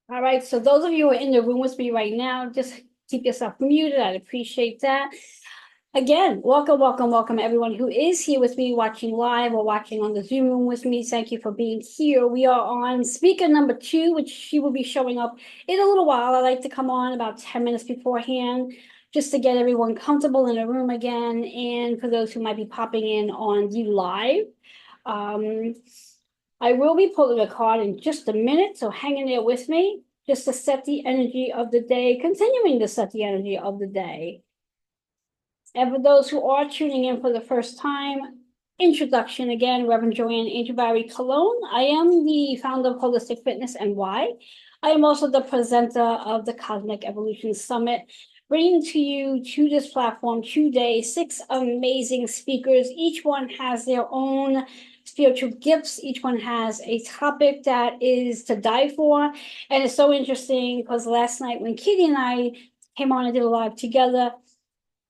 All right, so those of you who are in the room with me right now, just keep yourself muted. I'd appreciate that. Again, welcome, welcome, welcome everyone who is here with me watching live or watching on the Zoom room with me. Thank you for being here. We are on speaker number 2, which she will be showing up in a little while. I like to come on about 10 minutes beforehand just to get everyone comfortable in the room again. And for those who might be popping in on the live, um, I will be pulling a card in just a minute, so hang in there with me just to set the energy of the day, continuing to set the energy of the day. And for those who are tuning in for the first time, introduction again, Reverend Joanne Angel Barry Cologne. I am the founder of Holistic Fitness and Why. I am also the presenter of the Cosmic Evolution Summit, bringing to you to this platform today 6 amazing speakers. Each one has their own spiritual gifts. Each one has a topic that is to die for. And it's so interesting because last night when Kitty and I came on and did a live together,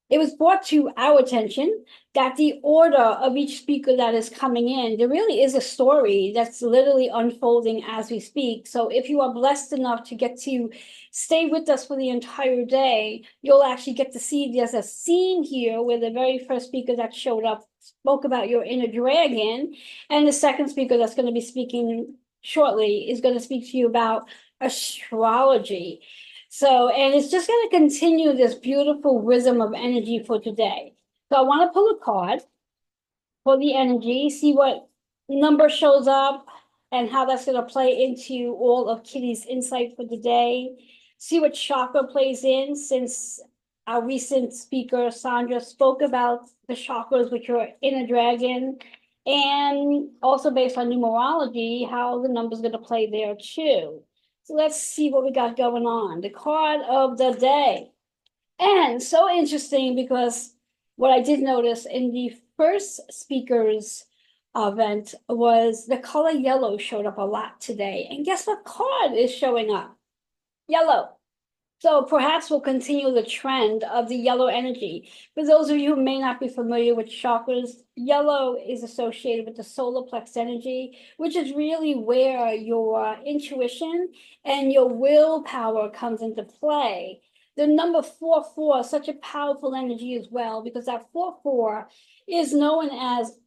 it was brought to our attention that the order of each speaker that is coming in, there really is a story that's literally unfolding as we speak. So if you are blessed enough to get to stay with us for the entire day, you'll actually get to see there's a scene here where the very first speaker that showed up spoke about your inner dragon. And the second speaker that's going to be speaking shortly is going to speak to you about astrology. So, and it's just going to continue this beautiful rhythm of energy for today. So I want to pull a card for the energy, see what number shows up and how that's going to play into all of Kitty's insight for the day. See what chakra plays in, since our recent speaker, Sandra, spoke about the chakras, which are inner dragon, and also based on numerology, how the number's going to play there too. So let's see what we got going on. The card of the day. And so interesting because what I did notice in the first speaker's event was the color yellow showed up a lot today. And guess what card is showing up? Yellow. So perhaps we'll continue the trend of the yellow energy. For those of you who may not be familiar with chakras, yellow is associated with the solar plex energy, which is really where your intuition and your willpower comes into play. The number 44 is such a powerful energy as well, because that 44 is known as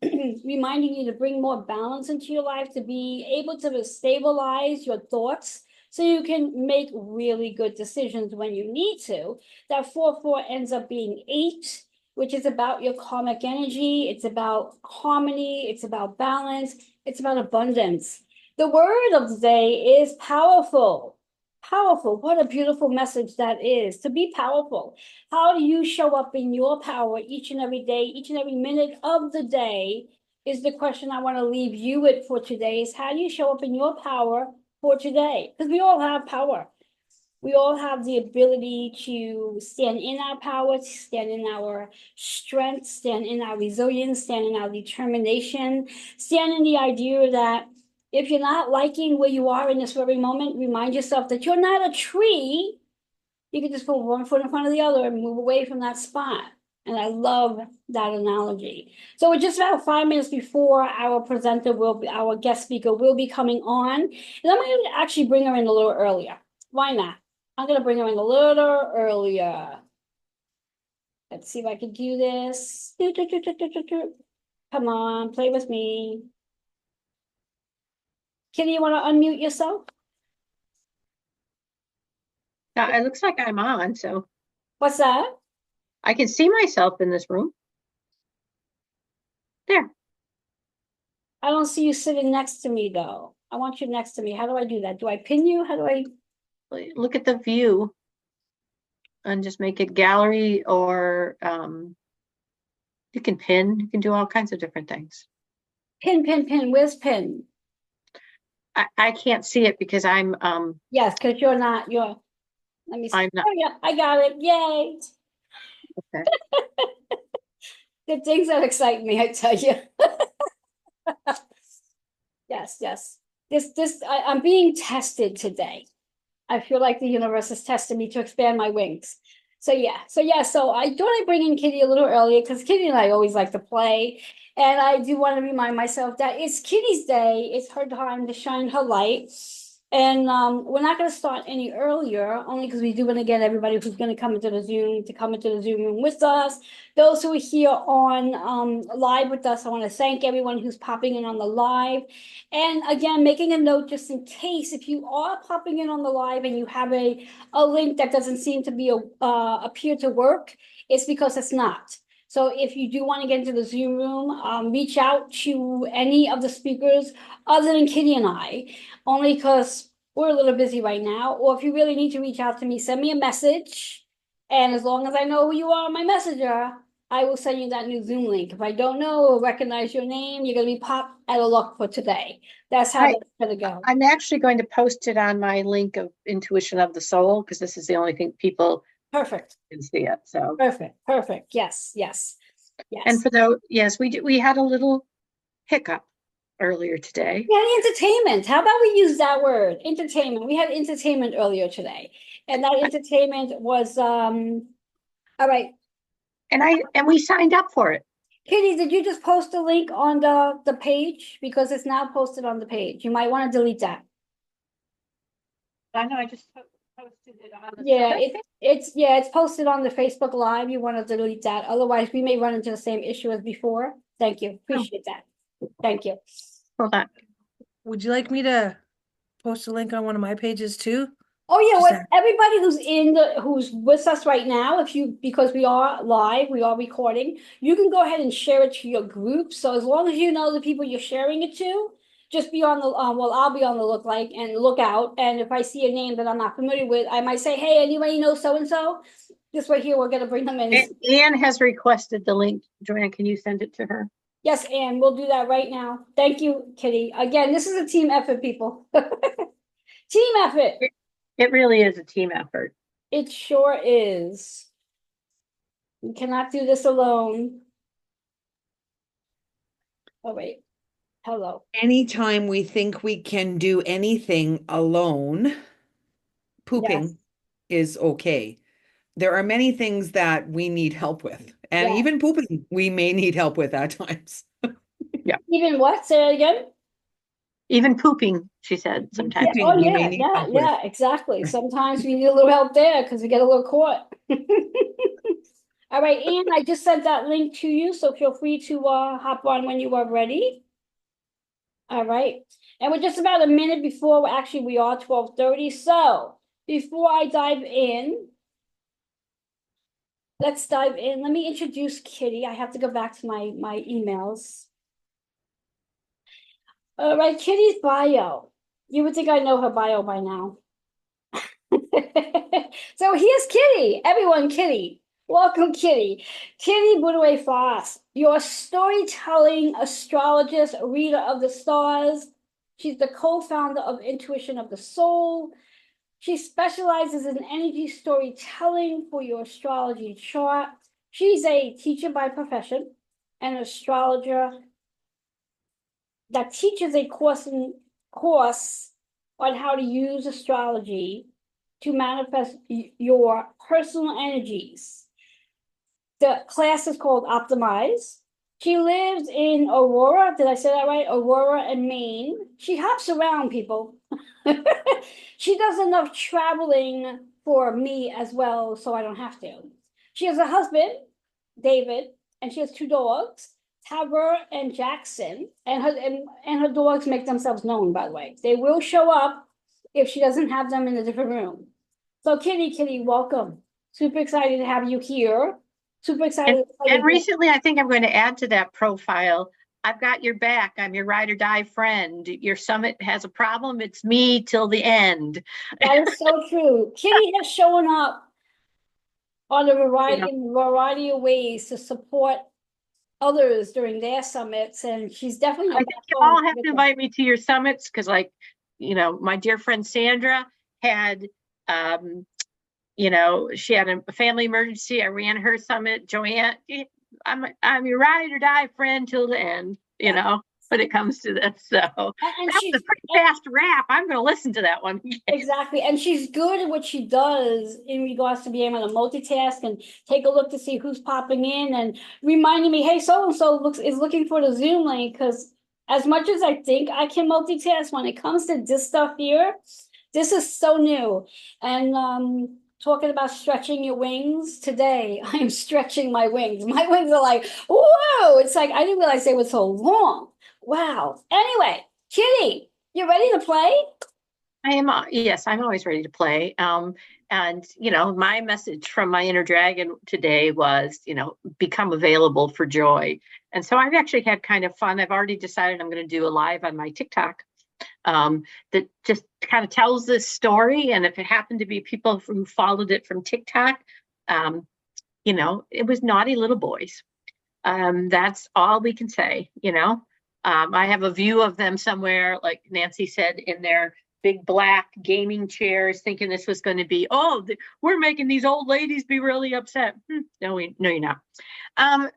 reminding you to bring more balance into your life, to be able to stabilize your thoughts so you can make really good decisions when you need to. That 4-4 ends up being 8, which is about your karmic energy. It's about harmony. It's about balance. It's about abundance. The word of the day is powerful. Powerful. What a beautiful message that is, to be powerful. How do you show up in your power each and every day, each and every minute of the day is the question I want to leave you with for today, is how do you show up in your power for today? Because we all have power. We all have the ability to stand in our power, to stand in our strength, stand in our resilience, stand in our determination, stand in the idea that if you're not liking where you are in this very moment, remind yourself that you're not a tree. You can just put one foot in front of the other and move away from that spot. And I love that analogy. So we're just about 5 minutes before our presenter will be, our guest speaker will be coming on. And I'm going to actually bring her in a little earlier. Why not? I'm going to bring her in a little earlier. Let's see if I can do this. Come on, play with me. Kitty, you want to unmute yourself? It looks like I'm on, so What's that? I can see myself in this room. There. I don't see you sitting next to me, though. I want you next to me. How do I do that? Do I pin you? How do I? Look at the view and just make it gallery, or you can pin. You can do all kinds of different things. Pin, pin, pin. Where's pin? I can't see it because I'm Yes, because you're not, let me see. I'm not. Oh, yeah, I got it. Yay. Okay. The things that excite me, I tell you. Yes, yes. I'm being tested today. I feel like the universe is testing me to expand my wings. So I thought I'd bring in Kitty a little earlier because Kitty and I always like to play. And I do want to remind myself that it's Kitty's day. It's her time to shine her light. And we're not going to start any earlier, only because we do want to get everybody who's going to come into the Zoom to come into the Zoom room with us. Those who are here on live with us, I want to thank everyone who's popping in on the live. And again, making a note just in case if you are popping in on the live and you have a link that doesn't seem to be appear to work, it's because it's not. So if you do want to get into the Zoom room, reach out to any of the speakers other than Kitty and I, only because we're a little busy right now. Or if you really need to reach out to me, send me a message. And as long as I know who you are, my messenger, I will send you that new Zoom link. If I don't know or recognize your name, you're going to be popped out of luck for today. That's how that's going to go. I'm actually going to post it on my link of Intuition of the Soul, because this is the only thing people Perfect. can see it. So Perfect. Yes. And for those, yes, we had a little hiccup earlier today. We had entertainment. How about we use that word? Entertainment. We had entertainment earlier today. And that entertainment was all right. And we signed up for it. Kitty, did you just post a link on the page? Because it's now posted on the page. You might want to delete that. I know, I just posted it on the. Yeah, it's posted on the Facebook Live. You want to delete that. Otherwise, we may run into the same issue as before. Thank you. Appreciate that. Thank you. Hold on. Would you like me to post a link on one of my pages too? Oh yeah, Just well, everybody who's with us right now, because we are live, we are recording, you can go ahead and share it to your group. So as long as you know the people you're sharing it to, just be on the well, I'll be on the lookout. And if I see a name that I'm not familiar with, I might say, hey, anybody know so and so? This right here, we're gonna bring them in. Anne has requested the link. Joanne, can you send it to her? Yes, Anne, we'll do that right now. Thank you, Kitty. Again, this is a team effort, people. Team effort. It really is a team effort. It sure is. We cannot do this alone. Oh, wait. Hello. Anytime we think we can do anything alone, pooping is okay. There are many things that we need help with, and Yes. even pooping we may need help with at times. Yeah. Even what? Say it again. Even pooping, she said, sometimes. Yeah. Oh, we may yeah, need yeah, help with. yeah, exactly. Sometimes we need a little help there because we get a little caught. All right, Anne, I just sent that link to you, so feel free to hop on when you are ready. All right, and we're just about a minute before, actually, we are 12:30. So before I dive in, let's dive in. Let me introduce Kitty. I have to go back to my emails. All right, Kitty's bio. You would think I know her bio by now. So here's Kitty. Everyone, Kitty. Welcome, Kitty. Kitty Buiteweg Foss, your storytelling astrologist, reader of the stars. She's the co-founder of Intuition of the Soul. She specializes in energy storytelling for your astrology chart. She's a teacher by profession, an astrologer that teaches a course on how to use astrology to manifest your personal energies. The class is called Optimize. She lives in Aurora. Did I say that right? Aurora and Maine. She hops around, people. She does enough traveling for me as well, so I don't have to. She has a husband, David, and she has two dogs, Tabor and Jackson. And her dogs make themselves known, by the way. They will show up if she doesn't have them in a different room. So Kitty, welcome. Super excited to have you here. Super excited. And recently, I think I'm going to add to that profile. I've got your back. I'm your ride or die friend. Your summit has a problem. It's me till the end. That is so true. Kitty has shown up on a variety of ways to support others during their summits, and she's definitely. I think you all have to invite me to your summits because, like, my dear friend Sandra had, she had a family emergency. I ran her summit. Joanne, I'm your ride or die friend till the end, when it comes to this. So that's a pretty fast wrap. I'm going to listen to that one. Exactly. And she's good at what she does in regards to being able to multitask and take a look to see who's popping in and reminding me, hey, so-and-so is looking for the Zoom link because as much as I think I can multitask, when it comes to this stuff here, this is so new. And talking about stretching your wings, today I am stretching my wings. My wings are like, whoa, it's like I didn't realize they were so long. Wow. Anyway, Kitty, you ready to play? I am, yes, I'm always ready to play. And, you know, my message from my inner dragon today was, you know, become available for joy. And so I've actually had kind of fun. I've already decided I'm going to do a live on my TikTok that just kind of tells this story. And if it happened to be people who followed it from TikTok, you know, it was naughty little boys. That's all we can say, you know. I have a view of them somewhere, like Nancy said, in their big black gaming chairs, thinking this was going to be, oh, we're making these old ladies be really upset. No, you're not.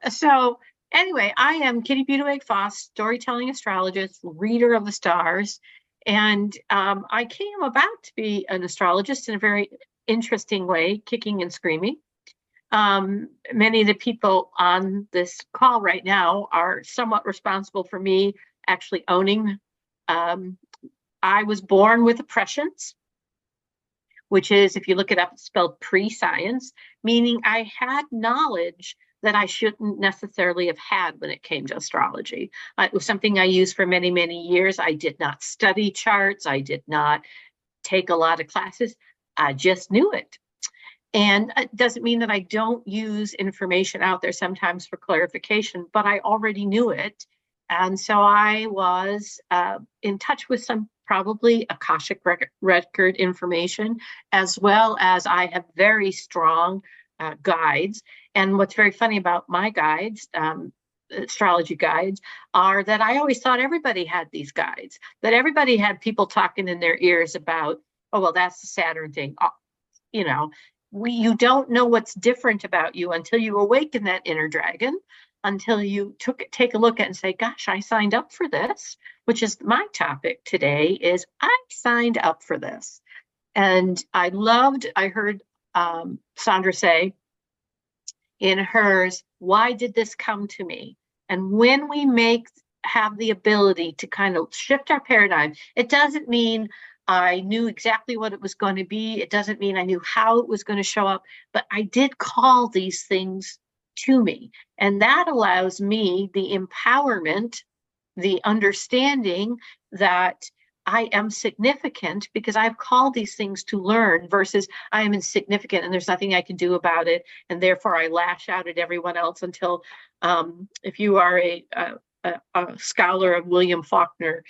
So anyway, I am Kitty Buiteweg Foss, storytelling astrologist, reader of the stars. And I came about to be an astrologist in a very interesting way, kicking and screaming. Many of the people on this call right now are somewhat responsible for me actually owning. I was born with oppressions, which is, if you look it up, it's spelled pre-science, meaning I had knowledge that I shouldn't necessarily have had when it came to astrology. It was something I used for many, many years. I did not study charts. I did not take a lot of classes. I just knew it. And it doesn't mean that I don't use information out there sometimes for clarification, but I already knew it. And so I was in touch with some probably Akashic record information, as well as I have very strong guides. And what's very funny about my guides, astrology guides, are that I always thought everybody had these guides, that everybody had people talking in their ears about, oh, well, that's the Saturn thing. You know, you don't know what's different about you until you awaken that inner dragon, until you take a look at it and say, gosh, I signed up for this, which is my topic today, is I signed up for this. And I heard Sandra say in hers, why did this come to me? And when we have the ability to kind of shift our paradigm, it doesn't mean I knew exactly what it was going to be. It doesn't mean I knew how it was going to show up, but I did call these things to me. And that allows me the empowerment, the understanding that I am significant because I've called these things to learn, versus I am insignificant and there's nothing I can do about it. And therefore I lash out at everyone else until, if you are a scholar of William Faulkner,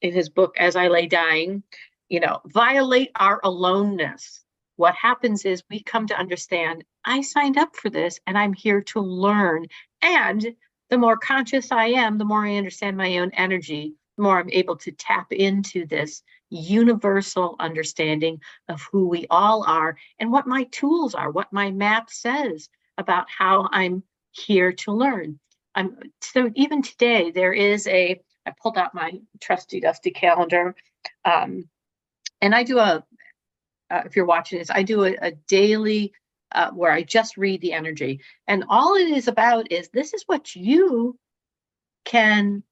in his book, As I Lay Dying, you know, violate our aloneness. What happens is we come to understand, I signed up for this and I'm here to learn. And the more conscious I am, the more I understand my own energy, the more I'm able to tap into this universal understanding of who we all are and what my tools are, what my map says about how I'm here to learn. So even today, there is I pulled out my trusty dusty calendar, and I do if you're watching this, I do a daily where I just read the energy, and all it is about is this is what you can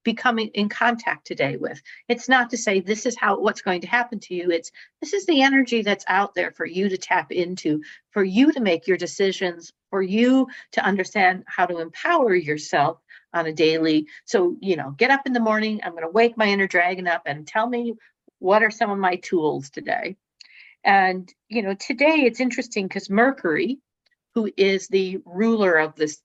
become in contact today with. It's not to say this is what's going to happen to you. This is the energy that's out there for you to tap into, for you to make your decisions, for you to understand how to empower yourself on a daily. So, you know, get up in the morning. I'm going to wake my inner dragon up and tell me what are some of my tools today. And, you know, today it's interesting because Mercury, who is the ruler of this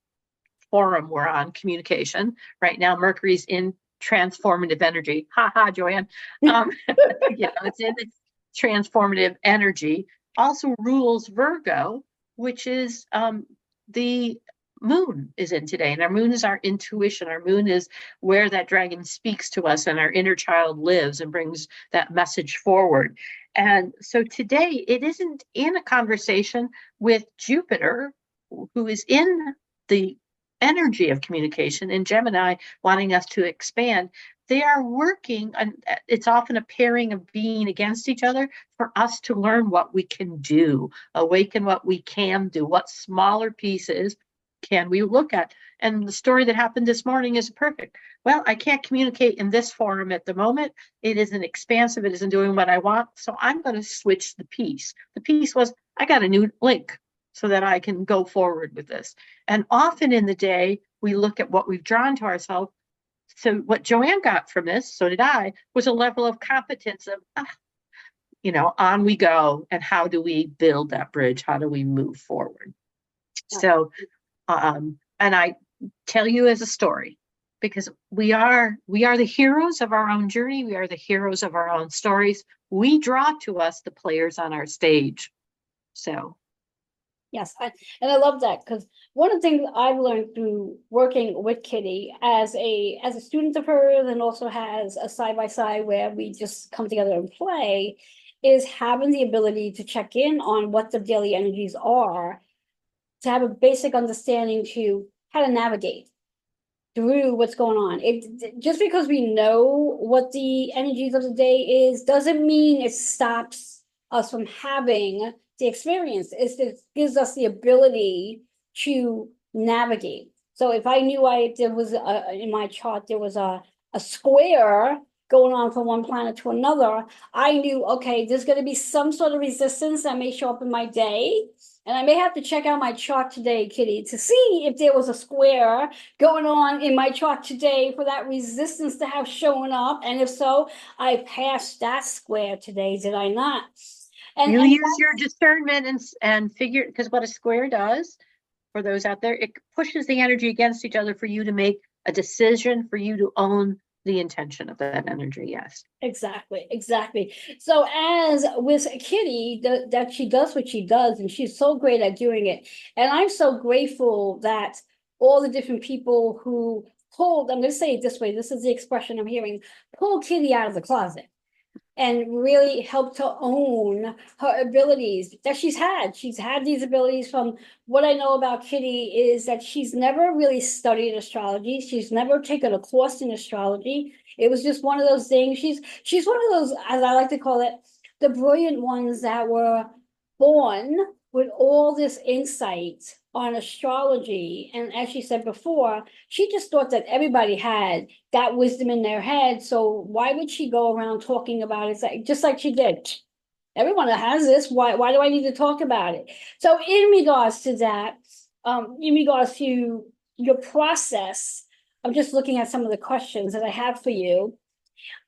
forum we're on, communication right now, Mercury's in transformative energy. Ha ha, Joanne. You know, it's in its transformative energy. Also rules Virgo, which is the moon is in today. And our moon is our intuition. Our moon is where that dragon speaks to us and our inner child lives and brings that message forward. And so today it isn't in a conversation with Jupiter, who is in the energy of communication, in Gemini, wanting us to expand. They are working, and it's often a pairing of being against each other for us to learn what we can do, awaken what we can do, what smaller pieces can we look at. And the story that happened this morning is perfect. well, I can't communicate in this forum at the moment. It isn't expansive. It isn't doing what I want. So I'm going to switch the piece. The piece was, I got a new link so that I can go forward with this. And often in the day, we look at what we've drawn to ourselves. So what Joanne got from this, so did I, was a level of competence of, on we go. And how do we build that bridge? How do we move forward? So, and I tell you as a story, because we are the heroes of our own journey. We are the heroes of our own stories. We draw to us the players on our stage. So. Yes, and I love that, because one of the things I've learned through working with Kitty as a student of hers, and also has a side-by-side where we just come together and play, is having the ability to check in on what the daily energies are, to have a basic understanding to how to navigate through what's going on. It just because we know what the energies of the day is doesn't mean it stops us from having the experience. It gives us the ability to navigate. So if I knew there was in my chart there was a square going on from one planet to another, I knew, okay, there's going to be some sort of resistance that may show up in my day. And I may have to check out my chart today, Kitty, to see if there was a square going on in my chart today for that resistance to have shown up. And if so, I passed that square today, did I not? And you use your discernment and figure, because what a square does, for those out there, it pushes the energy against each other for you to make a decision, for you to own the intention of that energy. Yes, exactly. So as with Kitty, that she does what she does, and she's so great at doing it. And I'm so grateful that all the different people who pulled, I'm going to say it this way, this is the expression I'm hearing, pull Kitty out of the closet and really help to own her abilities that she's had. She's had these abilities. From what I know about Kitty is that she's never really studied astrology. She's never taken a course in astrology. It was just one of those things. She's one of those, as I like to call it, the brilliant ones that were born with all this insight on astrology. And as she said before, she just thought that everybody had that wisdom in their head. So why would she go around talking about it? Just like she did. Everyone has this. Why do I need to talk about it? So in regards to that, in regards to your process, I'm just looking at some of the questions that I have for you.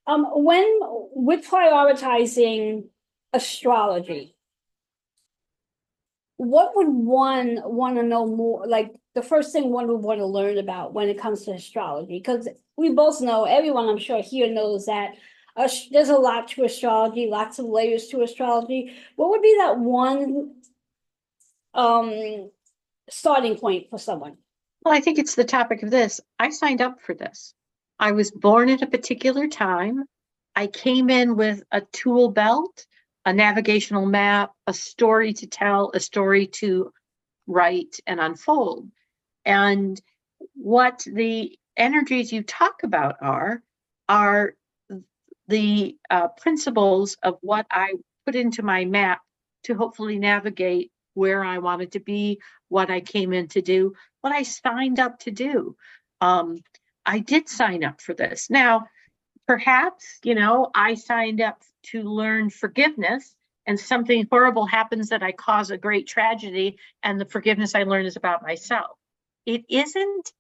When with prioritizing astrology, what would one want to know more? Like the first thing one would want to learn about when it comes to astrology, because we both know, everyone I'm sure here knows that there's a lot to astrology, lots of layers to astrology. What would be that one starting point for someone? Well, I think it's the topic of this. I signed up for this. I was born at a particular time. I came in with a tool belt, a navigational map, a story to tell, a story to write and unfold. And what the energies you talk about are the principles of what I put into my map to hopefully navigate where I wanted to be, what I came in to do, what I signed up to do. I did sign up for this. Now, perhaps, I signed up to learn forgiveness, and something horrible happens that I cause a great tragedy, and the forgiveness I learn is about myself. It isn't,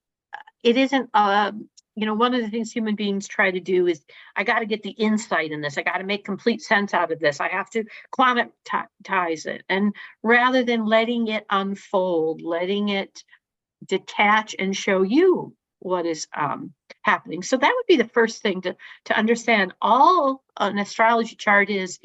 one of the things human beings try to do is, I got to get the insight in this. I got to make complete sense out of this. I have to quantize it. And rather than letting it unfold, letting it detach and show you what is happening. So that would be the first thing to understand. All an astrology chart is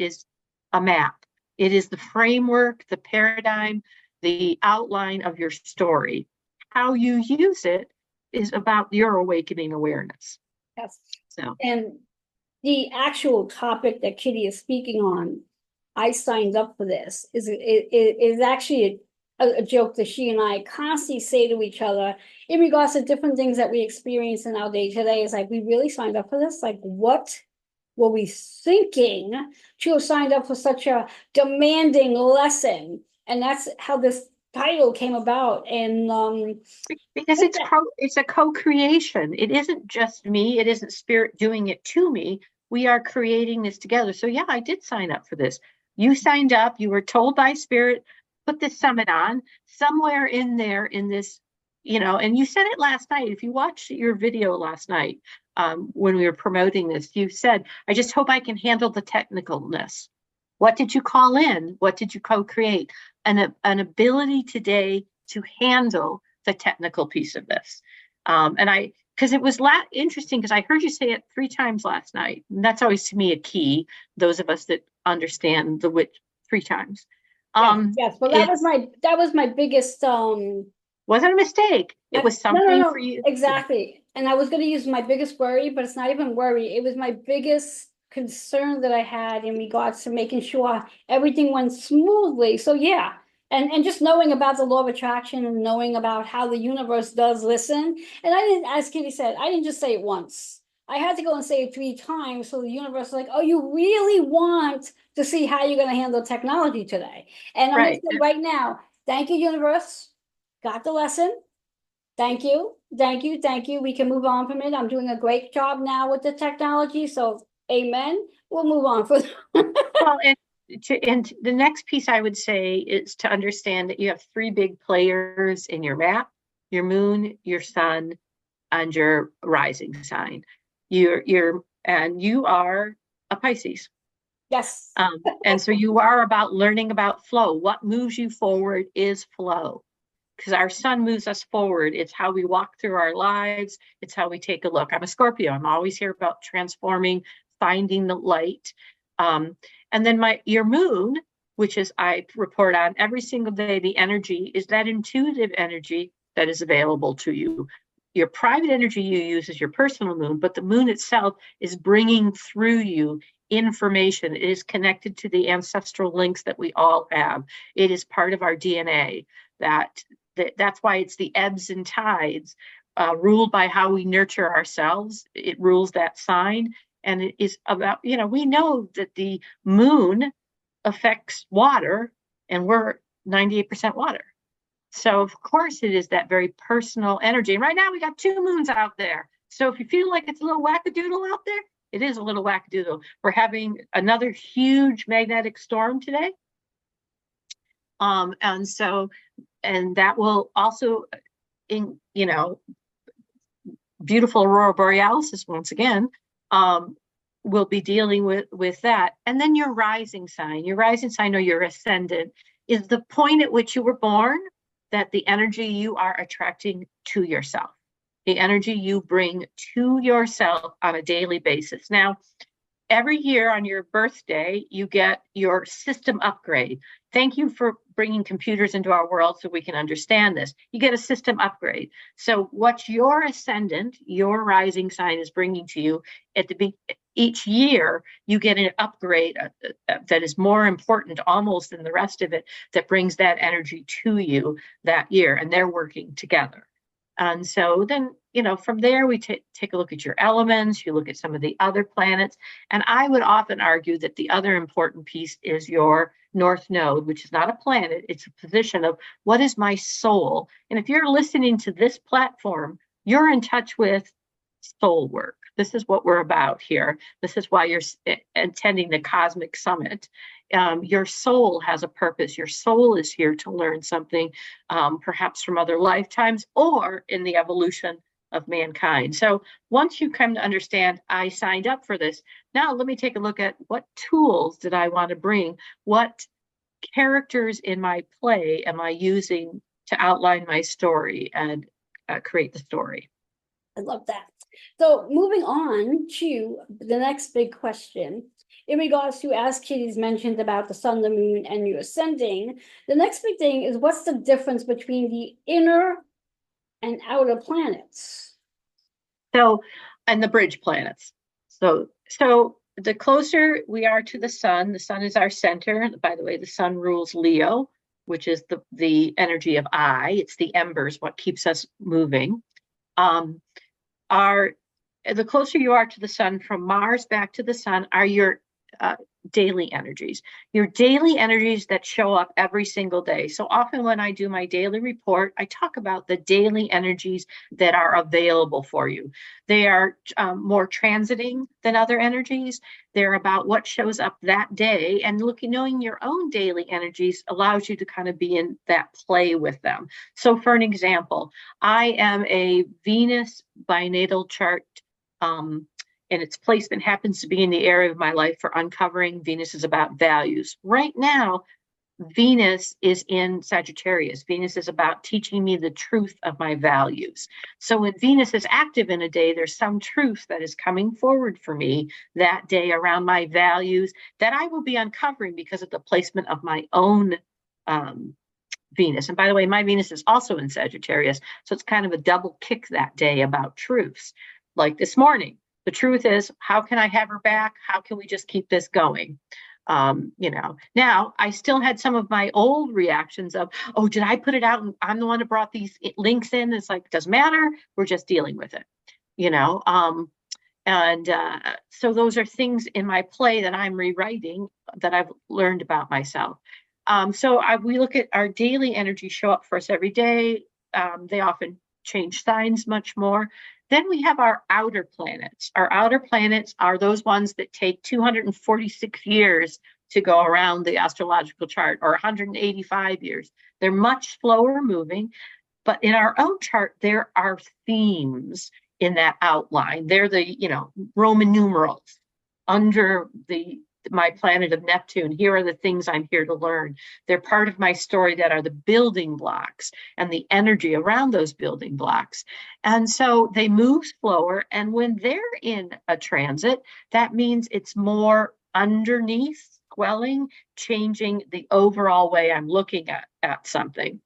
a map. It is the framework, the paradigm, the outline of your story. How you use it is about your awakening awareness. Yes. So, and the actual topic that Kitty is speaking on, I signed up for this, is actually a joke that she and I constantly say to each other in regards to different things that we experience in our day today. Is like, we really signed up for this? Like, what were we thinking to have signed up for such a demanding lesson? And that's how this title came about. And because it's a co-creation. It isn't just me. It isn't spirit doing it to me. We are creating this together. So yeah, I did sign up for this. You signed up. You were told by spirit, put this summit on. Somewhere in there, in this, and you said it last night. If you watched your video last night, when we were promoting this, you said, I just hope I can handle the technicalness. What did you call in? What did you co-create? An ability today to handle the technical piece of this. Because it was interesting, because I heard you say it 3 times last night. And that's always to me a key, those of us that understand the wit 3 times. Yes, well, that was my biggest wasn't a mistake. It was something for you. Exactly. And I was going to use my biggest worry, but it's not even worry. It was my biggest concern that I had in regards to making sure everything went smoothly. So yeah. And just knowing about the law of attraction and knowing about how the universe does listen. And I didn't, as Kitty said, I didn't just say it once. I had to go and say it 3 times. So the universe was like, oh, you really want to see how you're going to handle technology today. And I'm going to say right now, thank you, universe. Got the lesson. Thank you. Thank you. Thank you. We can move on from it. I'm doing a great job now with the technology. So amen. We'll move on for well, and the next piece I would say is to understand that you have 3 big players in your map: your moon, your sun, and your rising sign. And you are a Pisces. Yes. And so you are about learning about flow. What moves you forward is flow, because our sun moves us forward. It's how we walk through our lives. It's how we take a look. I'm a Scorpio. I'm always here about transforming, finding the light. And then your moon, which is I report on every single day, the energy is that intuitive energy that is available to you. Your private energy you use is your personal moon, but the moon itself is bringing through you information. It is connected to the ancestral links that we all have. It is part of our DNA. That's why it's the ebbs and tides, ruled by how we nurture ourselves. It rules that sign. And it is about, we know that the moon affects water, and we're 98% water. So of course it is that very personal energy. And right now we got 2 moons out there. So if you feel like it's a little wackadoodle out there, it is a little wackadoodle. We're having another huge magnetic storm today. And that will also, beautiful aurora borealis once again, will be dealing with that. And then your rising sign or your ascendant is the point at which you were born, that the energy you are attracting to yourself, the energy you bring to yourself on a daily basis. Now, every year on your birthday, you get your system upgrade. Thank you for bringing computers into our world so we can understand this. You get a system upgrade. So what your ascendant, your rising sign is bringing to you each year, you get an upgrade that is more important almost than the rest of it, that brings that energy to you that year, and they're working together. And so then, from there, we take a look at your elements, you look at some of the other planets. And I would often argue that the other important piece is your North Node, which is not a planet, it's a position of what is my soul. And if you're listening to this platform, you're in touch with soul work. This is what we're about here. This is why you're attending the Cosmic Summit. Your soul has a purpose. Your soul is here to learn something, perhaps from other lifetimes or in the evolution of mankind. So once you come to understand, I signed up for this. Now let me take a look at what tools did I want to bring? What characters in my play am I using to outline my story and create the story? I love that. So moving on to the next big question, in regards to, as Kitty's mentioned about the sun, the moon, and your ascending, the next big thing is, what's the difference between the inner and outer planets? So, and the bridge planets. So the closer we are to the sun is our center. By the way, the sun rules Leo, which is the energy of I. It's the embers, what keeps us moving. The closer you are to the sun, from Mars back to the sun, are your daily energies, your daily energies that show up every single day. So often when I do my daily report, I talk about the daily energies that are available for you. They are more transiting than other energies. They're about what shows up that day, and knowing your own daily energies allows you to kind of be in that play with them. So for an example, I am a Venus binatal chart, and its placement happens to be in the area of my life for uncovering. Venus is about values. Right now, Venus is in Sagittarius. Venus is about teaching me the truth of my values. So when Venus is active in a day, there's some truth that is coming forward for me that day around my values that I will be uncovering because of the placement of my own Venus. And by the way, my Venus is also in Sagittarius. So it's kind of a double kick that day about truths. Like this morning, the truth is, how can I have her back? How can we just keep this going? Now I still had some of my old reactions of, oh, did I put it out? And I'm the one who brought these links in. It's like, doesn't matter. We're just dealing with it, so those are things in my play that I'm rewriting that I've learned about myself. We look at our daily energy show up for us every day. They often change signs much more. Then we have our outer planets. Our outer planets are those ones that take 246 years to go around the astrological chart, or 185 years. They're much slower moving, but in our own chart, there are themes in that outline. They're the, Roman numerals under my planet of Neptune. Here are the things I'm here to learn. They're part of my story that are the building blocks and the energy around those building blocks. And so they move slower. And when they're in a transit, that means it's more underneath, quelling, changing the overall way I'm looking at something.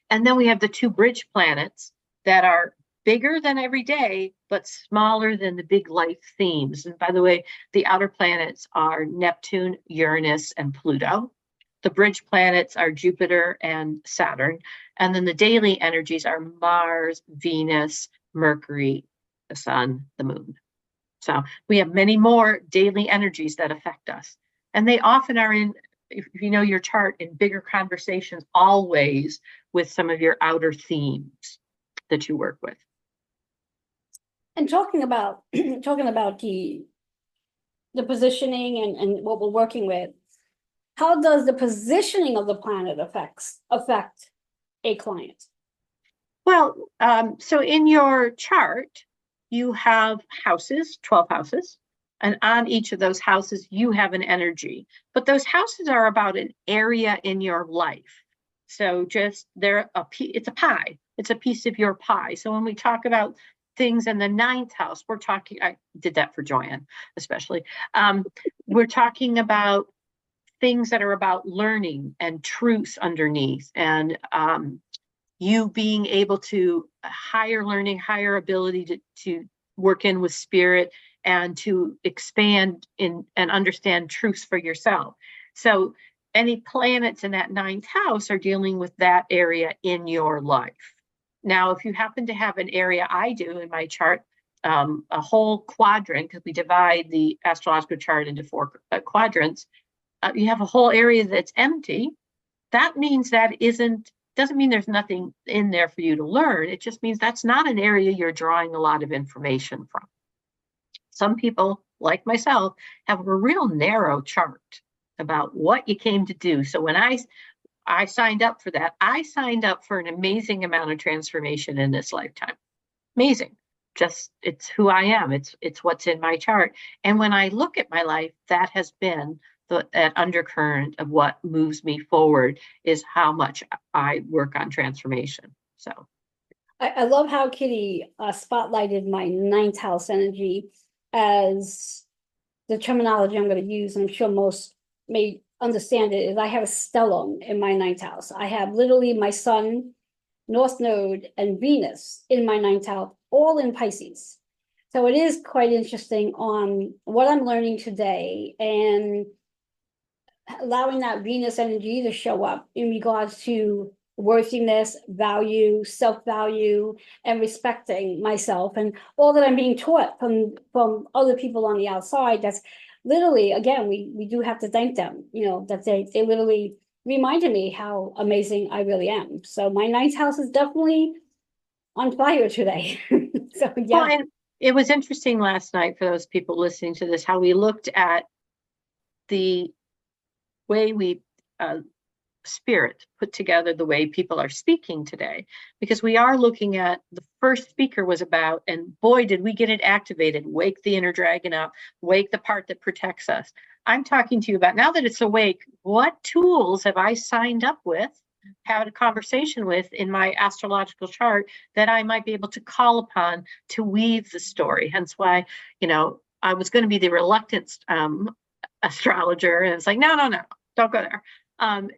And then we have the two bridge planets that are bigger than every day, but smaller than the big life themes. And by the way, the outer planets are Neptune, Uranus, and Pluto. The bridge planets are Jupiter and Saturn. And then the daily energies are Mars, Venus, Mercury, the Sun, the Moon. So we have many more daily energies that affect us. And they often are in, if you know your chart, in bigger conversations always with some of your outer themes that you work with. And talking about the positioning and what we're working with, how does the positioning of the planet affect a client? Well, so in your chart, you have houses, 12 houses, and on each of those houses, you have an energy. But those houses are about an area in your life. So it's a pie. It's a piece of your pie. So when we talk about things in the 9th house, I did that for Joanne, especially. We're talking about things that are about learning and truth underneath, and you being able to higher learning, higher ability to work in with spirit and to expand in and understand truths for yourself. So any planets in that 9th house are dealing with that area in your life. Now, if you happen to have an area, I do in my chart, a whole quadrant, because we divide the astrological chart into 4 quadrants, you have a whole area that's empty. That means doesn't mean there's nothing in there for you to learn. It just means that's not an area you're drawing a lot of information from. Some people, like myself, have a real narrow chart about what you came to do. So when I signed up for that, I signed up for an amazing amount of transformation in this lifetime. Amazing. Just, it's who I am. It's what's in my chart. And when I look at my life, that has been that undercurrent of what moves me forward, is how much I work on transformation. So I love how Kitty spotlighted my 9th house energy as the terminology I'm going to use, and I'm sure most may understand it, is I have a stellium in my 9th house. I have literally my sun, North Node, and Venus in my 9th house, all in Pisces. So it is quite interesting on what I'm learning today and allowing that Venus energy to show up in regards to worthiness, value, self-value, and respecting myself, and all that I'm being taught from other people on the outside that's literally, again, we do have to thank them, you know, that they literally reminded me how amazing I really am. So my ninth house is definitely on fire today. So Well, yeah, and it was interesting last night for those people listening to this, how we looked at the way we spirit put together the way people are speaking today, because we are looking at the first speaker was about, and boy, did we get it activated, wake the inner dragon up, wake the part that protects us. I'm talking to you about, now that it's awake, what tools have I signed up with, had a conversation with in my astrological chart that I might be able to call upon to weave the story. Hence why, you know, I was going to be the reluctant astrologer, and it's like, no, don't go there. And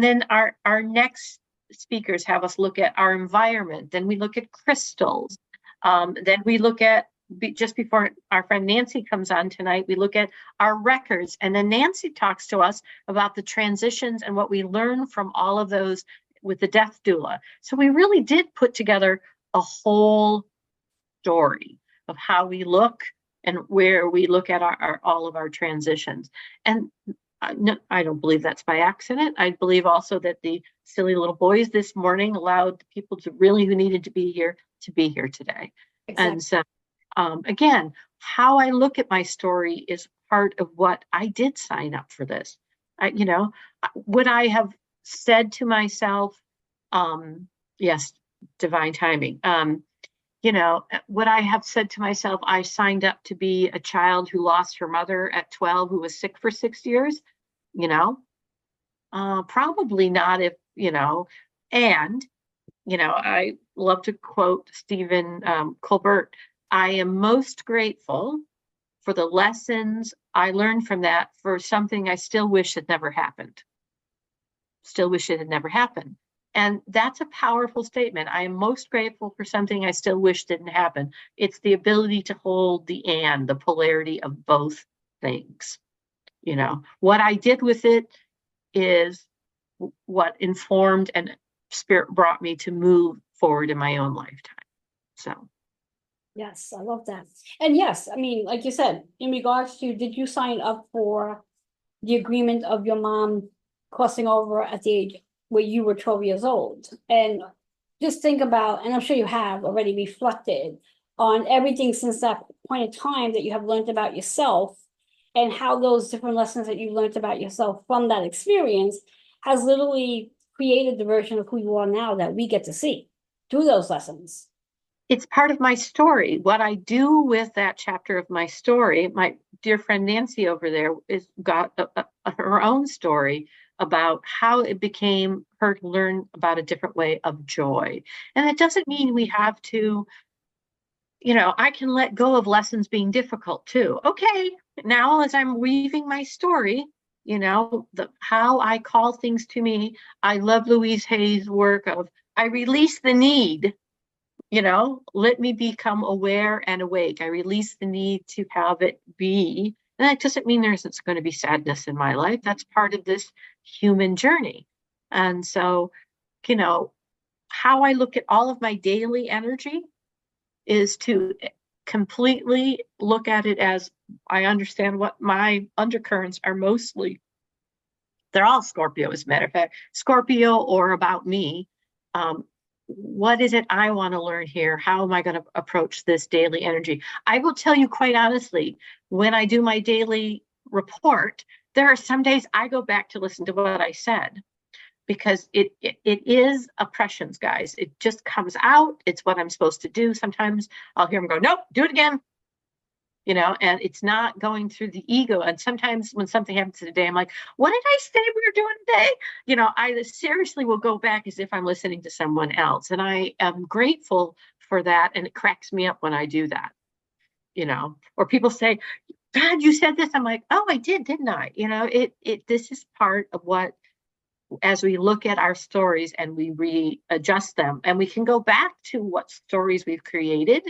then our next speakers have us look at our environment. Then we look at crystals. Then we look at, just before our friend Nancy comes on tonight, we look at our records. And then Nancy talks to us about the transitions and what we learn from all of those with the death doula. So we really did put together a whole story of how we look and where we look at all of our transitions. And no, I don't believe that's by accident. I believe also that the silly little boys this morning allowed the people who needed to be here today. Exactly. And so, again, how I look at my story is part of what I did sign up for this. You know, would I have said to myself, yes, divine timing. You know, would I have said to myself, I signed up to be a child who lost her mother at 12, who was sick for 6 years? You know, probably not, if, you know, and, you know, I love to quote Stephen Colbert, I am most grateful for the lessons I learned from that, for something I still wish had never happened. Still wish it had never happened. And that's a powerful statement. I am most grateful for something I still wish didn't happen. It's the ability to hold the polarity of both things. You know, what I did with it is what informed and spirit brought me to move forward in my own lifetime. So. Yes, I love that. And yes, I mean, like you said, in regards to, did you sign up for the agreement of your mom crossing over at the age where you were 12 years old? And just think about, and I'm sure you have already reflected on everything since that point in time that you have learned about yourself, and how those different lessons that you've learned about yourself from that experience has literally created the version of who you are now that we get to see through those lessons. It's part of my story. What I do with that chapter of my story, my dear friend Nancy over there is got her own story about how it became her to learn about a different way of joy. And it doesn't mean we have to, you know, I can let go of lessons being difficult too. Okay, now as I'm weaving my story, you know, how I call things to me. I love Louise Hay's work of, I release the need. You know, let me become aware and awake. I release the need to have it be. And that doesn't mean there's going to be sadness in my life. That's part of this human journey. And so, you know, how I look at all of my daily energy is to completely look at it as, I understand what my undercurrents are mostly. They're all Scorpio, as a matter of fact, Scorpio or about me. What is it I want to learn here? How am I going to approach this daily energy? I will tell you quite honestly, when I do my daily report, there are some days I go back to listen to what I said, because it is oppressions, guys. It just comes out. It's what I'm supposed to do. Sometimes I'll hear them go, nope, do it again. You know, and it's not going through the ego. And sometimes when something happens today, I'm like, what did I say we were doing today? You know, I seriously will go back as if I'm listening to someone else. And I am grateful for that. And it cracks me up when I do that, you know, or people say, God, you said this. I'm like, oh, I did, didn't I? You know, this is part of what, as we look at our stories and we readjust them, and we can go back to what stories we've created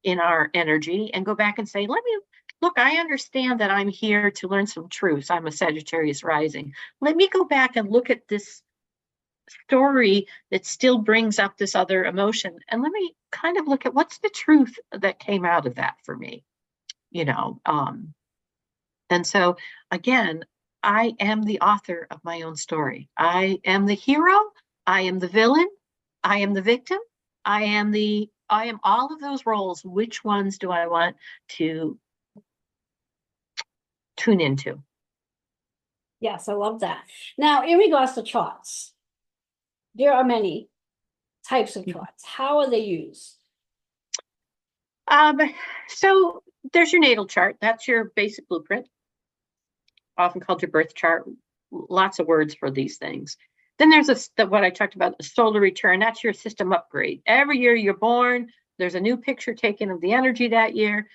in our energy and go back and say, look, I understand that I'm here to learn some truths. I'm a Sagittarius rising. Let me go back and look at this story that still brings up this other emotion. And let me kind of look at what's the truth that came out of that for me, you know. And so, again, I am the author of my own story. I am the hero. I am the villain. I am the victim. I am all of those roles. Which ones do I want to tune into? Yes, I love that. Now, in regards to charts, there are many types of charts. How are they used? So there's your natal chart. That's your basic blueprint, often called your birth chart. Lots of words for these things. Then there's what I talked about, the solar return. That's your system upgrade. Every year you're born, there's a new picture taken of the energy that year.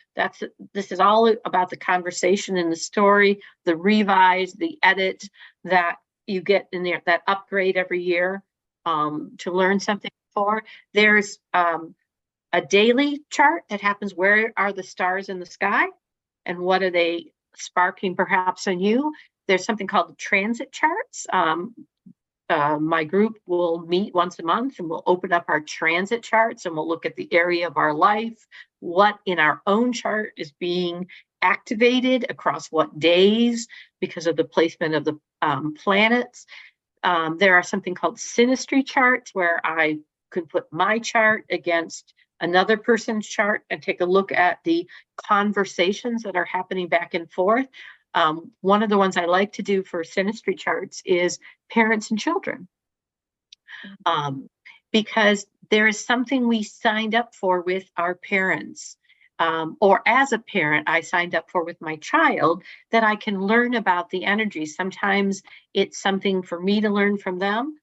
This is all about the conversation and the story, the revise, the edit that you get in there, that upgrade every year to learn something for. There's a daily chart that happens. Where are the stars in the sky and what are they sparking perhaps on you? There's something called the transit charts. My group will meet once a month and we'll open up our transit charts and we'll look at the area of our life, what in our own chart is being activated across what days because of the placement of the planets. There are something called synastry charts where I could put my chart against another person's chart and take a look at the conversations that are happening back and forth. One of the ones I like to do for synastry charts is parents and children, because there is something we signed up for with our parents, or as a parent, I signed up for with my child that I can learn about the energy. Sometimes it's something for me to learn from them.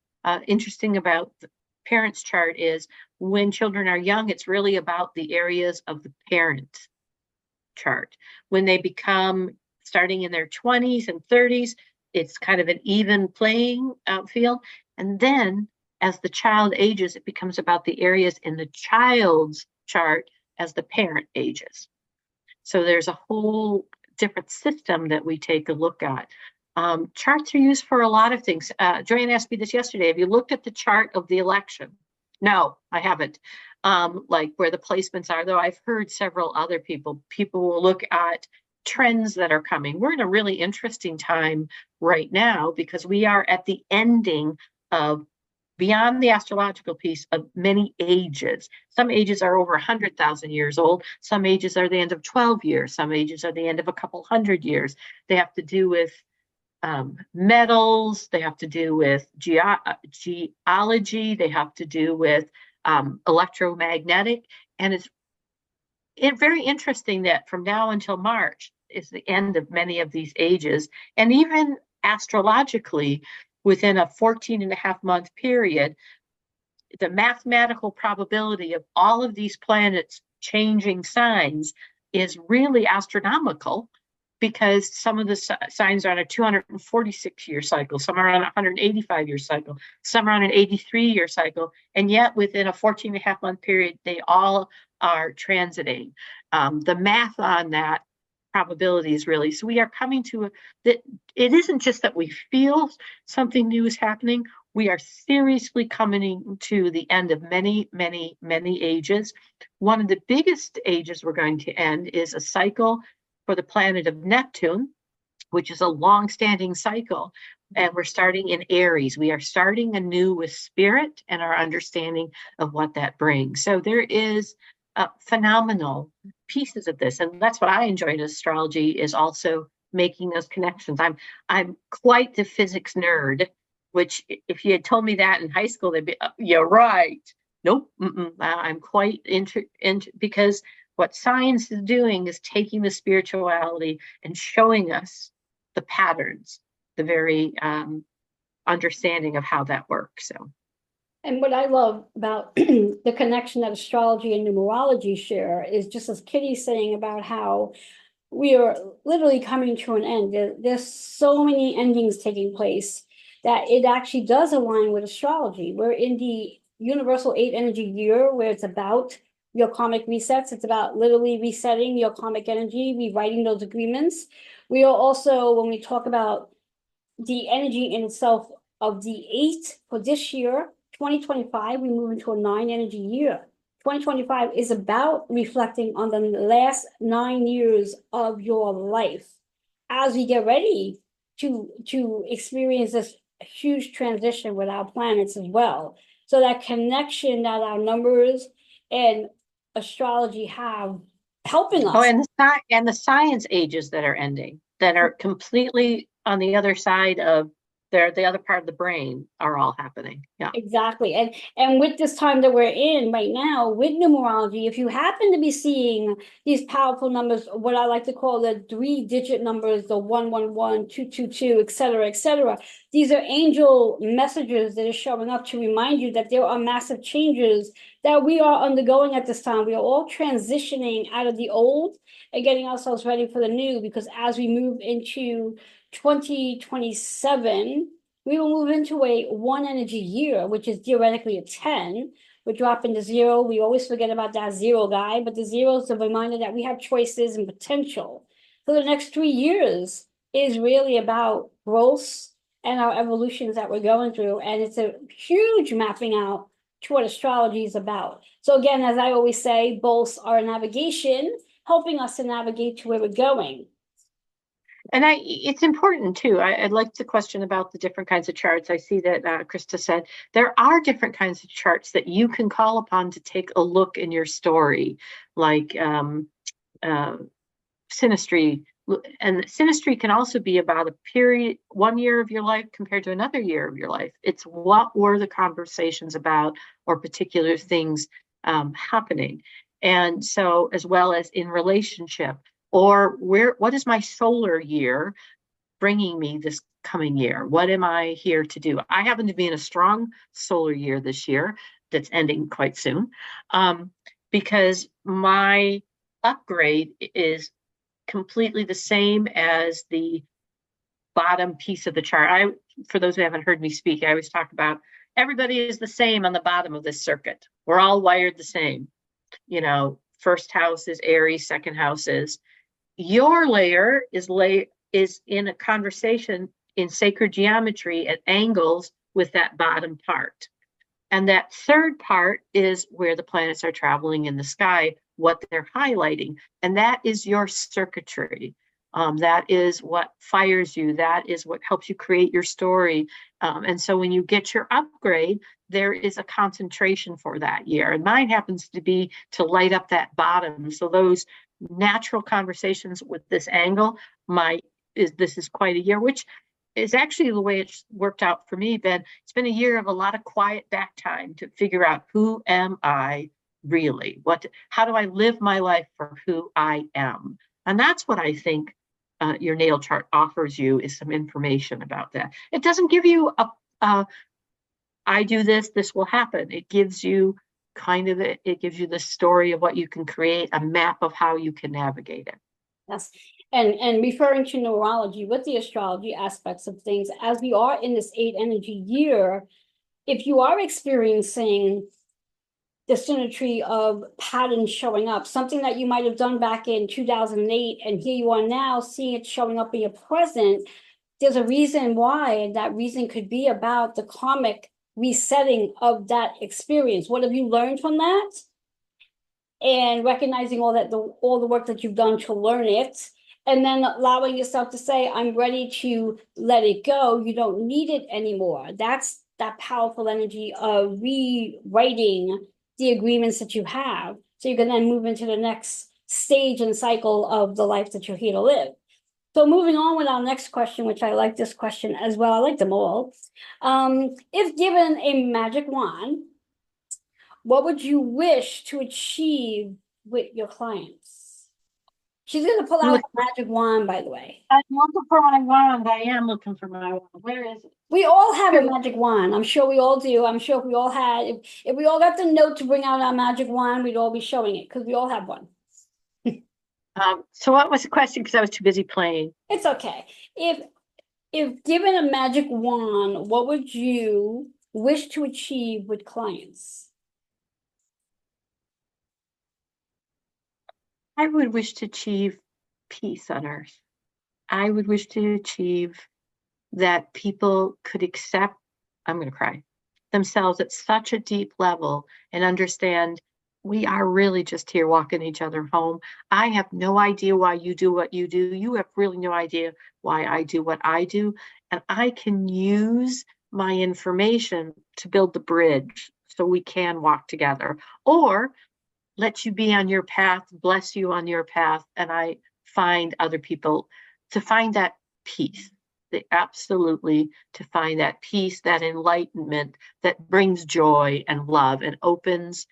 Interesting about the parents' chart is when children are young, it's really about the areas of the parent chart. When they become starting in their 20s and 30s, it's kind of an even playing field. And then as the child ages, it becomes about the areas in the child's chart as the parent ages. So there's a whole different system that we take a look at. Charts are used for a lot of things. Joanne asked me this yesterday. Have you looked at the chart of the election? No, I haven't. Like where the placements are, though I've heard several other people will look at trends that are coming. We're in a really interesting time right now because we are at the ending of, beyond the astrological piece, of many ages. Some ages are over 100,000 years old. Some ages are the end of 12 years. Some ages are the end of a couple hundred years. They have to do with metals. They have to do with geology. They have to do with electromagnetic. And it's very interesting that from now until March is the end of many of these ages. And even astrologically, within a 14.5-month period, the mathematical probability of all of these planets changing signs is really astronomical, because some of the signs are on a 246-year cycle, some are on a 185-year cycle, some are on an 83-year cycle, and yet within a 14.5-month period, they all are transiting. The math on that probability is really, so we are coming to that. It isn't just that we feel something new is happening. We are seriously coming to the end of many, many, many ages. One of the biggest ages we're going to end is a cycle for the planet of Neptune, which is a long-standing cycle. And we're starting in Aries. We are starting anew with spirit and our understanding of what that brings. So there is phenomenal pieces of this. And that's what I enjoy in astrology, is also making those connections. I'm quite the physics nerd, which if you had told me that in high school, they'd be, yeah, right. Nope. I'm quite into because what science is doing is taking the spirituality and showing us the patterns, the very understanding of how that works. So, and what I love about the connection that astrology and numerology share is, just as Kitty's saying about how we are literally coming to an end. There's so many endings taking place that it actually does align with astrology. We're in the universal 8 energy year, where it's about your karmic resets. It's about literally resetting your karmic energy, rewriting those agreements. We are also, when we talk about the energy in itself of the 8 for this year, 2025, we move into a 9 energy year. 2025 is about reflecting on the last 9 years of your life. as we get ready to experience this huge transition with our planets as well. So that connection that our numbers and astrology have helping Oh, us. and the science ages that are ending, that are completely on the other side of the other part of the brain are all happening. Yeah. Exactly. And with this time that we're in right now, with numerology, if you happen to be seeing these powerful numbers, what I like to call the 3-digit numbers, the 111, 222, et cetera, these are angel messages that are showing up to remind you that there are massive changes that we are undergoing at this time. We are all transitioning out of the old and getting ourselves ready for the new, because as we move into 2027, we will move into a 1 energy year, which is theoretically a 10. We're dropping to 0. We always forget about that 0 guy, but the 0 is a reminder that we have choices and potential. So the next 3 years is really about growth and our evolutions that we're going through. And it's a huge mapping out to what astrology is about. So again, as I always say, both are navigation, helping us to navigate to where we're going. And it's important too. I'd like the question about the different kinds of charts. I see that Krista said there are different kinds of charts that you can call upon to take a look in your story, like synastry. And synastry can also be about a period, 1 year of your life compared to another year of your life. It's what were the conversations about or particular things happening. And so, as well as in relationship, or what is my solar year bringing me this coming year? What am I here to do? I happen to be in a strong solar year this year that's ending quite soon, because my upgrade is completely the same as the bottom piece of the chart. For those who haven't heard me speak, I always talk about everybody is the same on the bottom of this circuit. We're all wired the same. First house is Aries, second house is. Your layer is in a conversation in sacred geometry at angles with that bottom part. And that third part is where the planets are traveling in the sky, what they're highlighting. And that is your circuitry. That is what fires you. That is what helps you create your story. And so when you get your upgrade, there is a concentration for that year. And mine happens to be to light up that bottom. So those natural conversations with this angle, this is quite a year, which is actually the way it's worked out for me, Ben. It's been a year of a lot of quiet back time to figure out, who am I really? How do I live my life for who I am? And that's what I think your natal chart offers you, is some information about that. It doesn't give you I do this will happen. It gives you it gives you the story of what you can create, a map of how you can navigate it. Yes. And referring to numerology with the astrology aspects of things, as we are in this 8 energy year, if you are experiencing the symmetry of patterns showing up, something that you might have done back in 2008, and here you are now seeing it showing up in your present, there's a reason why, and that reason could be about the karmic resetting of that experience. What have you learned from that? And recognizing all the work that you've done to learn it, and then allowing yourself to say, I'm ready to let it go. You don't need it anymore. That's that powerful energy of rewriting the agreements that you have, so you can then move into the next stage and cycle of the life that you're here to live. So moving on with our next question, which I like this question as well. I like them all. If given a magic wand, what would you wish to achieve with your clients? She's going to pull out a magic wand, by the way. I'm looking for my wand. I am looking for my wand. Where is it? We all have a magic wand. I'm sure we all do. I'm sure if we all had, if we all got the note to bring out our magic wand, we'd all be showing it, because we all have one. So what was the question? Because I was too busy playing. It's okay. If given a magic wand, what would you wish to achieve with clients? I would wish to achieve peace on earth. I would wish to achieve that people could accept, I'm going to cry, themselves at such a deep level and understand we are really just here walking each other home. I have no idea why you do what you do. You have really no idea why I do what I do. And I can use my information to build the bridge so we can walk together, or let you be on your path, bless you on your path, and I find other people to find that peace. Absolutely, to find that peace, that enlightenment that brings joy and love and opens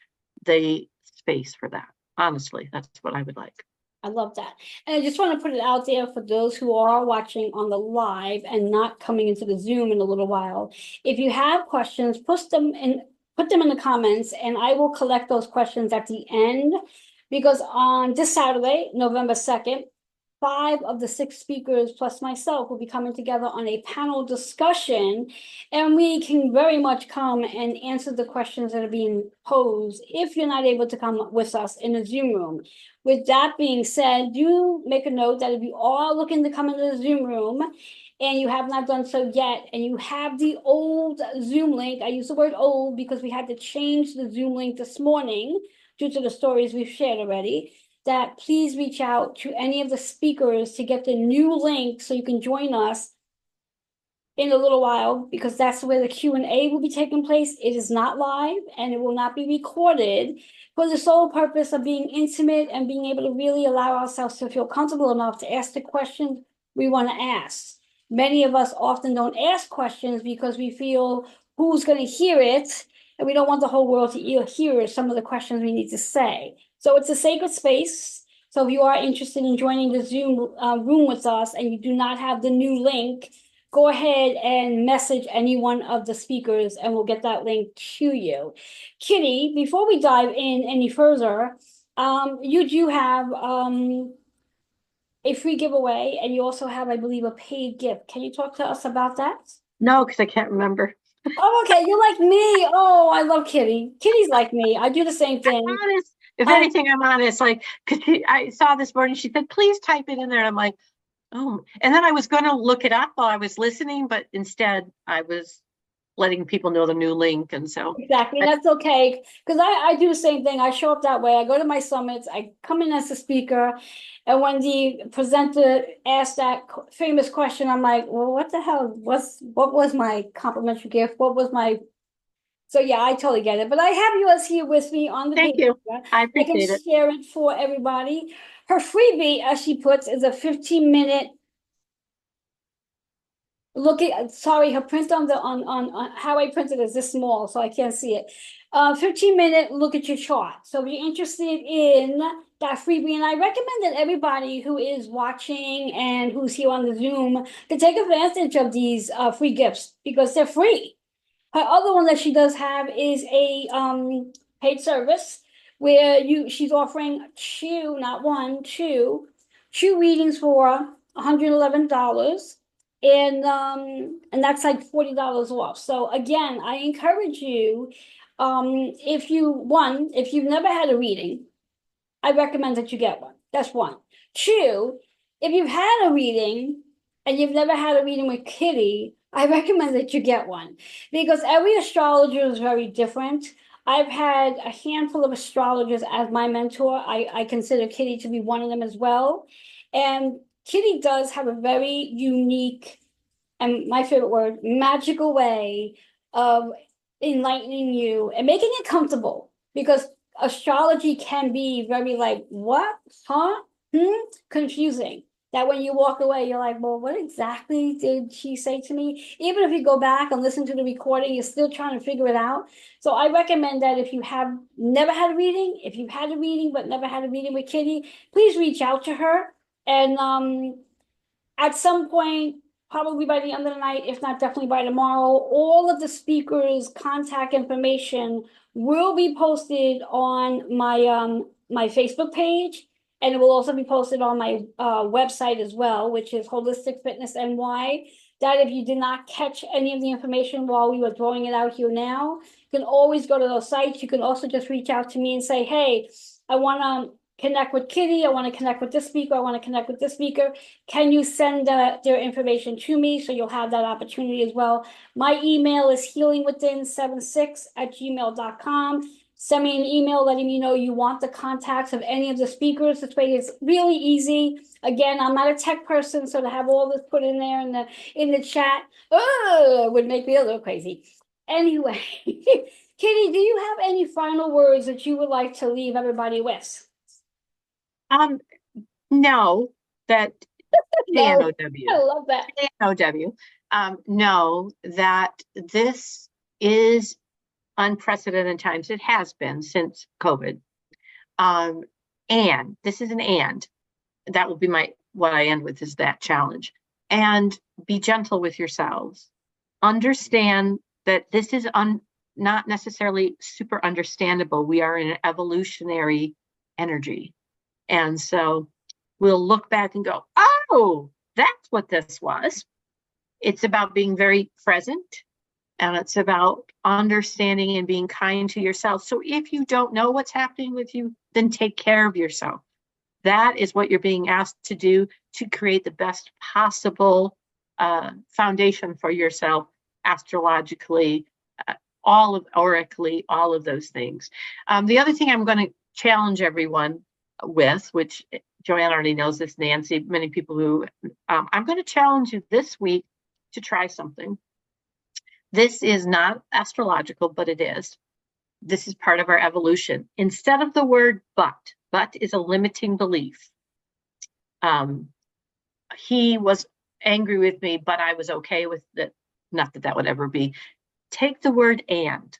the space for that. Honestly, that's what I would like. I love that. And I just want to put it out there for those who are watching on the live and not coming into the Zoom in a little while. If you have questions, put them in the comments, and I will collect those questions at the end, because on this Saturday, November 2nd, 5 of the 6 speakers plus myself will be coming together on a panel discussion, and we can very much come and answer the questions that are being posed if you're not able to come with us in the Zoom room. With that being said, do make a note that if you are looking to come into the Zoom room and you have not done so yet, and you have the old Zoom link, I use the word old because we had to change the Zoom link this morning due to the stories we've shared already, that please reach out to any of the speakers to get the new link so you can join us in a little while, because that's where the Q&A will be taking place. It is not live and it will not be recorded, for the sole purpose of being intimate and being able to really allow ourselves to feel comfortable enough to ask the questions we want to ask. Many of us often don't ask questions because we feel who's going to hear it, and we don't want the whole world to hear some of the questions we need to say. So it's a sacred space. So if you are interested in joining the Zoom room with us and you do not have the new link, go ahead and message any one of the speakers and we'll get that link to you. Kitty, before we dive in any further, you do have a free giveaway, and you also have, I believe, a paid gift. Can you talk to us about that? No, because I can't remember. Oh, okay. You're like me. Oh, I love Kitty. Kitty's like me. I do the same thing. I'm honest. If anything, I'm honest. Like, because I saw this morning, she said, please type it in there. And I'm like, oh. And then I was going to look it up while I was listening, but instead I was letting people know the new link. And so exactly, that's okay, because I do the same thing. I show up that way. I go to my summits, I come in as a speaker, and when the presenter asked that famous question, I'm like, well, what the hell, what was my complimentary gift? What was my, so yeah, I totally get it. But I have yours here with me on the thank paper. you. I I can appreciate it. share it for everybody. Her freebie, as she puts, is a 15-minute sorry, her print on the on how I printed is this small, so I can't see it. 15-minute look at your chart. So if you're interested in that freebie, and I recommend that everybody who is watching and who's here on the Zoom to take advantage of these free gifts, because they're free. Her other one that she does have is a paid service where she's offering not one, two readings for $111. And that's like $40 off. So again, I encourage you, if you've never had a reading, I recommend that you get one. That's one. Two, if you've had a reading and you've never had a reading with Kitty, I recommend that you get one, because every astrologer is very different. I've had a handful of astrologers as my mentor. I consider Kitty to be one of them as well. And Kitty does have a very unique, and my favorite word, magical way of enlightening you and making it comfortable, because astrology can be very like, what? Huh? Confusing. That when you walk away, you're like, well, what exactly did she say to me? Even if you go back and listen to the recording, you're still trying to figure it out. So I recommend that if you have never had a reading, if you've had a reading but never had a reading with Kitty, please reach out to her. And at some point, probably by the end of the night, if not definitely by tomorrow, all of the speakers' contact information will be posted on my Facebook page, and it will also be posted on my website as well, which is Holistic Fitness NY. That if you did not catch any of the information while we were throwing it out here now, you can always go to those sites. You can also just reach out to me and say, hey, I want to connect with Kitty, I want to connect with this speaker, I want to connect with this speaker. Can you send their information to me? So you'll have that opportunity as well. My email is healingwithin76@gmail.com. send me an email letting me know you want the contacts of any of the speakers. This way it's really easy. Again, I'm not a tech person, so to have all this put in there in the chat, would make me a little crazy. Anyway, Kitty, do you have any final words that you would like to leave everybody with? No, that No, K-N-O-W. I love that. K-N-O-W. Know that this is unprecedented times. It has been since COVID. And this is an and. That will be what I end with is that challenge. And be gentle with yourselves. Understand that this is not necessarily super understandable. We are in an evolutionary energy. And so we'll look back and go, oh, that's what this was. It's about being very present, and it's about understanding and being kind to yourself. So if you don't know what's happening with you, then take care of yourself. That is what you're being asked to do to create the best possible foundation for yourself, astrologically, oracally, all of those things. The other thing I'm going to challenge everyone with, which Joanne already knows this, Nancy, many people who, I'm going to challenge you this week to try something. This is not astrological, but it is. This is part of our evolution. Instead of the word but is a limiting belief. He was angry with me, but I was okay with it. Not that that would ever be. Take the word and.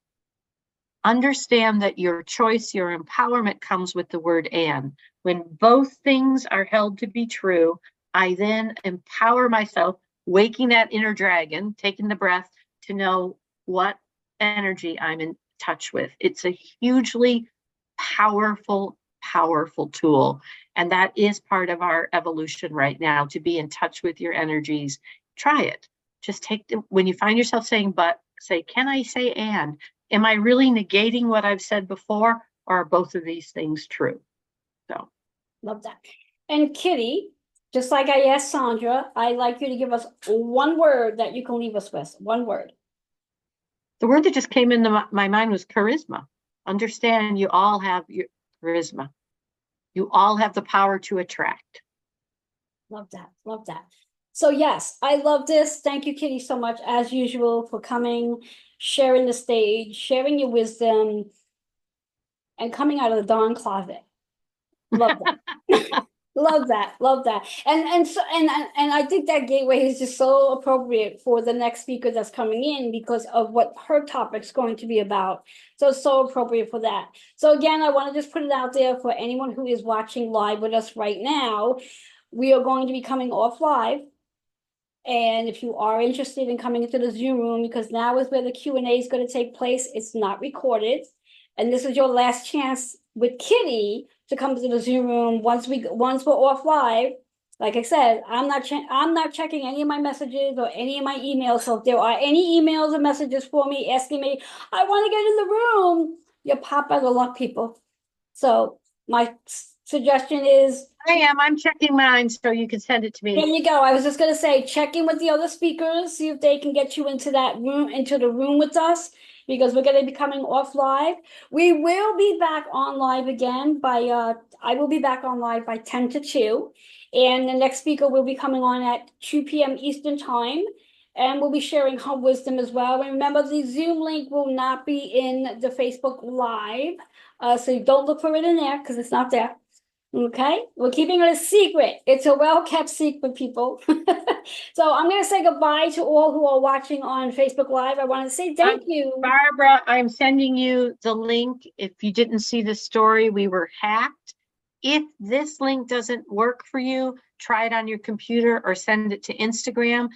Understand that your choice, your empowerment comes with the word and. When both things are held to be true, I then empower myself, waking that inner dragon, taking the breath to know what energy I'm in touch with. It's a hugely powerful tool. And that is part of our evolution right now, to be in touch with your energies. Try it. Just when you find yourself saying but, say, can I say and? Am I really negating what I've said before, or are both of these things true? So, love that. And Kitty, just like I asked Sandra, I'd like you to give us one word that you can leave us with. One word. The word that just came into my mind was charisma. Understand you all have your charisma. You all have the power to attract. Love that. Love that. So yes, I love this. Thank you, Kitty, so much, as usual, for coming, sharing the stage, sharing your wisdom, and coming out of the darn closet. Love that. Love that. Love that. And I think that gateway is just so appropriate for the next speaker that's coming in because of what her topic's going to be about. So it's so appropriate for that. So again, I want to just put it out there for anyone who is watching live with us right now. We are going to be coming off live. And if you are interested in coming into the Zoom room, because now is where the Q&A is going to take place, it's not recorded. And this is your last chance with Kitty to come to the Zoom room once we're off live. Like I said, I'm not checking any of my messages or any of my emails. So if there are any emails or messages for me asking me, I want to get in the room, you pop out of luck, people. So my suggestion is, I'm checking mine so you can send it to me. there you go. I was just going to say, check in with the other speakers, see if they can get you into that room, into the room with us, because we're going to be coming off live. We will be back on live again I will be back on live by 10 to 2. And the next speaker will be coming on at 2 p.m. Eastern time. And we'll be sharing her wisdom as well. And remember, the Zoom link will not be in the Facebook Live. So don't look for it in there because it's not there. Okay, we're keeping it a secret. It's a well-kept secret, people. So I'm going to say goodbye to all who are watching on Facebook Live. I want to say thank you. Barbara, I'm sending you the link. If you didn't see the story, we were hacked. If this link doesn't work for you, try it on your computer or send it to Instagram.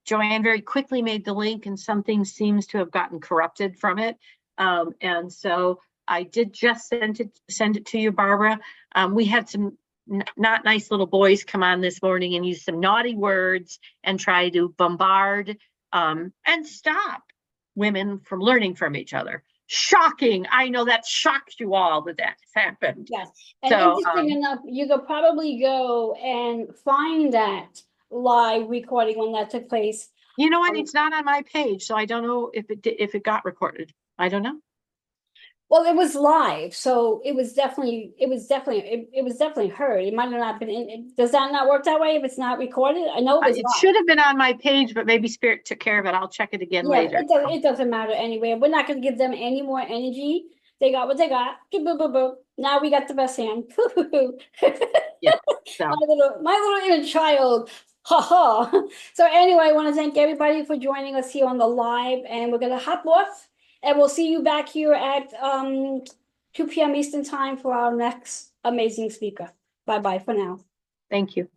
Joanne very quickly made the link and something seems to have gotten corrupted from it. And so I did just send it to you, Barbara. We had some not nice little boys come on this morning and use some naughty words and try to bombard and stop women from learning from each other. Shocking. I know that shocked you all that has happened. Yes. And so, interesting enough, you could probably go and find that live recording when that took place. You know what? It's not on my page, so I don't know if it got recorded. I don't know. Well, it was live, so it was definitely heard. It might have not been does that not work that way if it's not recorded? I know it was It live. should have been on my page, but maybe Spirit took care of it. I'll check it again Yeah, later. it doesn't matter anyway. We're not gonna give them any more energy. They got what they got. Boop, boop, boop, boop. Now we got the best hand. Yeah, so. My little inner child. Ha ha. So anyway, I want to thank everybody for joining us here on the live, and we're gonna hop off, and we'll see you back here at 2 p.m. Eastern time for our next amazing speaker. Bye bye for now. Thank you.